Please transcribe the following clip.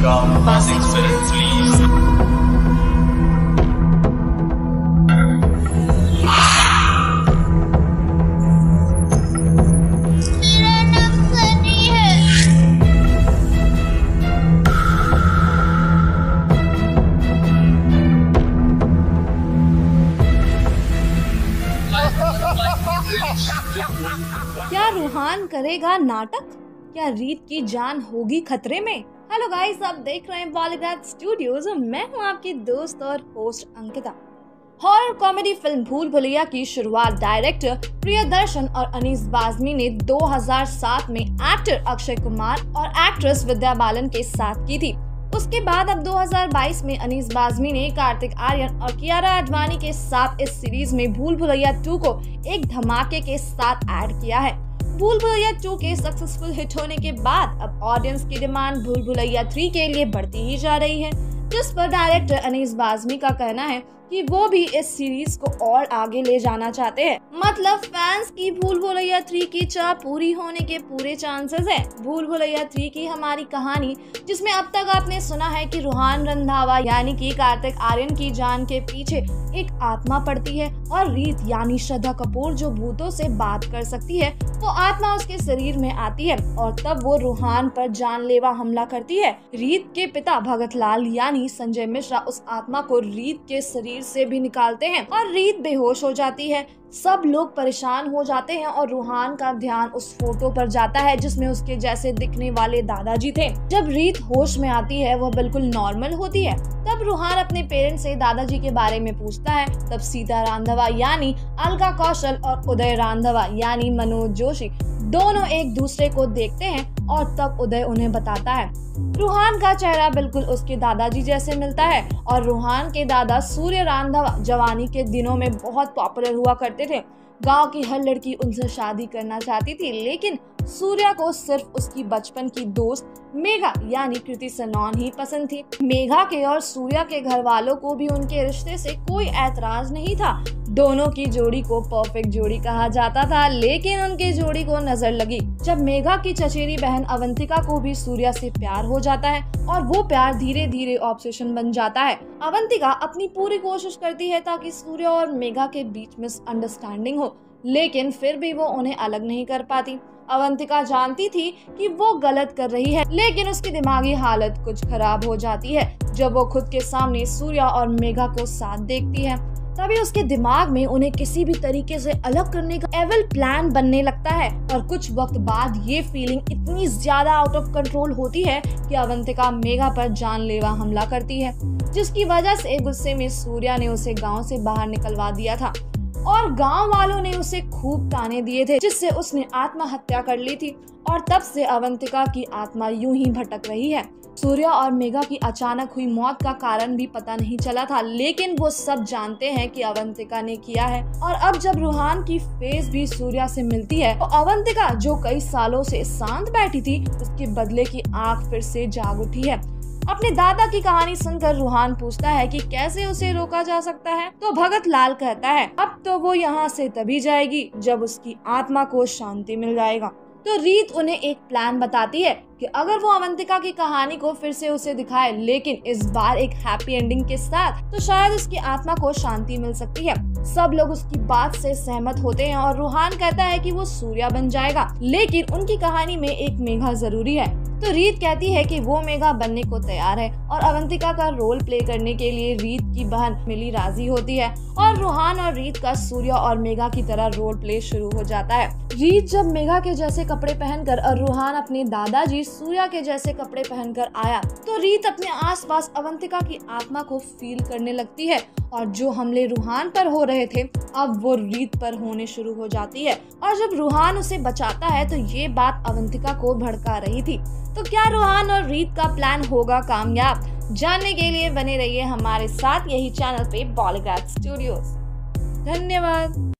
from Classic Films, please. क्या रूहान करेगा नाटक? क्या रीत की जान होगी खतरे में? हेलो गाइस, आप देख रहे हैं बॉलीवुड स्टूडियोज। मैं हूं आपकी दोस्त और host Ankita. Horror comedy film भूल भुलैया की शुरुआत डायरेक्टर प्रियदर्शन और अनीस बाज़मी ने 2007 में एक्टर अक्षय कुमार और एक्ट्रेस विद्या बालन के साथ की थी। उसके बाद अब 2022 में अनीस बाज़मी ने कार्तिक आर्यन और कियारा आडवाणी के साथ इस सीरीज में भूल भुलैया 2 को एक धमाके के साथ ऐड किया है। भूल भुलैया 2 के सक्सेसफुल हिट होने के बाद अब ऑडियंस की डिमांड भूल भुलैया 3 के लिए बढ़ती ही जा रही है, जिस पर डायरेक्टर अनीस बाज़मी का कहना है कि वो भी इस सीरीज को और आगे ले जाना चाहते हैं। मतलब फैंस की भूल भुलैया 3 की चाह पूरी होने के पूरे चांसेस है। भूल भुलैया 3 की हमारी कहानी, जिसमें अब तक आपने सुना है कि रूहान रंधावा यानी कि कार्तिक आर्यन की जान के पीछे एक आत्मा पड़ती है और रीत यानी श्रद्धा कपूर जो भूतों से बात कर सकती है, वो आत्मा उसके शरीर में आती है और तब वो रूहान पर जानलेवा हमला करती है। रीत के पिता भगत लाल यानी संजय मिश्रा उस आत्मा को रीत के शरीर से भी निकालते हैं और रीत बेहोश हो जाती है। सब लोग परेशान हो जाते हैं और रूहान का ध्यान उस फोटो पर जाता है जिसमें उसके जैसे दिखने वाले दादाजी थे। जब रीत होश में आती है वह बिल्कुल नॉर्मल होती है। तब रूहान अपने पेरेंट्स से दादाजी के बारे में पूछता है। तब सीता रांधवा यानी अलका कौशल और उदय रांधवा यानी मनोज जोशी दोनों एक दूसरे को देखते हैं और तब उदय उन्हें बताता है। रूहान का चेहरा बिल्कुल उसके दादाजी जैसे मिलता है और रूहान के दादा सूर्य रांधवा जवानी के दिनों में बहुत पॉपुलर हुआ करते थे। गांव की हर लड़की उनसे शादी करना चाहती थी, लेकिन सूर्या को सिर्फ उसकी बचपन की दोस्त मेघा यानी कृति सनोन ही पसंद थी। मेघा के और सूर्या के घर वालों को भी उनके रिश्ते से कोई ऐतराज नहीं था। दोनों की जोड़ी को परफेक्ट जोड़ी कहा जाता था, लेकिन उनके जोड़ी को नजर लगी जब मेघा की चचेरी बहन अवंतिका को भी सूर्या से प्यार हो जाता है और वो प्यार धीरे धीरे ऑब्सेशन बन जाता है। अवंतिका अपनी पूरी कोशिश करती है ताकि सूर्या और मेघा के बीच मिसअंडरस्टैंडिंग हो, लेकिन फिर भी वो उन्हें अलग नहीं कर पाती। अवंतिका जानती थी कि वो गलत कर रही है, लेकिन उसकी दिमागी हालत कुछ खराब हो जाती है जब वो खुद के सामने सूर्या और मेघा को साथ देखती है। तभी उसके दिमाग में उन्हें किसी भी तरीके से अलग करने का एविल प्लान बनने लगता है और कुछ वक्त बाद ये फीलिंग इतनी ज्यादा आउट ऑफ कंट्रोल होती है कि अवंतिका मेघा पर जानलेवा हमला करती है, जिसकी वजह से गुस्से में सूर्या ने उसे गाँव से बाहर निकलवा दिया था और गांव वालों ने उसे खूब ताने दिए थे, जिससे उसने आत्महत्या कर ली थी और तब से अवंतिका की आत्मा यूं ही भटक रही है। सूर्या और मेघा की अचानक हुई मौत का कारण भी पता नहीं चला था, लेकिन वो सब जानते हैं कि अवंतिका ने किया है। और अब जब रूहान की फेस भी सूर्या से मिलती है तो अवंतिका जो कई सालों से शांत बैठी थी, उसके बदले की आंख फिर से जाग उठी है। अपने दादा की कहानी सुनकर रूहान पूछता है कि कैसे उसे रोका जा सकता है, तो भगत लाल कहता है अब तो वो यहाँ से तभी जाएगी जब उसकी आत्मा को शांति मिल जाएगा। तो रीत उन्हें एक प्लान बताती है कि अगर वो अवंतिका की कहानी को फिर से उसे दिखाए, लेकिन इस बार एक हैप्पी एंडिंग के साथ, तो शायद उसकी आत्मा को शांति मिल सकती है। सब लोग उसकी बात से सहमत होते हैं और रूहान कहता है कि वो सूर्या बन जाएगा, लेकिन उनकी कहानी में एक मेघा जरूरी है। तो रीत कहती है कि वो मेघा बनने को तैयार है और अवंतिका का रोल प्ले करने के लिए रीत की बहन मिली राजी होती है और रूहान और रीत का सूर्या और मेघा की तरह रोल प्ले शुरू हो जाता है। रीत जब मेघा के जैसे कपड़े पहनकर और रूहान अपने दादाजी सूर्या के जैसे कपड़े पहनकर आया, तो रीत अपने आसपास अवंतिका की आत्मा को फील करने लगती है और जो हमले रूहान पर हो रहे थे अब वो रीत पर होने शुरू हो जाती है। और जब रूहान उसे बचाता है तो ये बात अवंतिका को भड़का रही थी। तो क्या रूहान और रीत का प्लान होगा कामयाब? जानने के लिए बने रहिए हमारे साथ यही चैनल पे बॉलीवुड स्टूडियोज। धन्यवाद।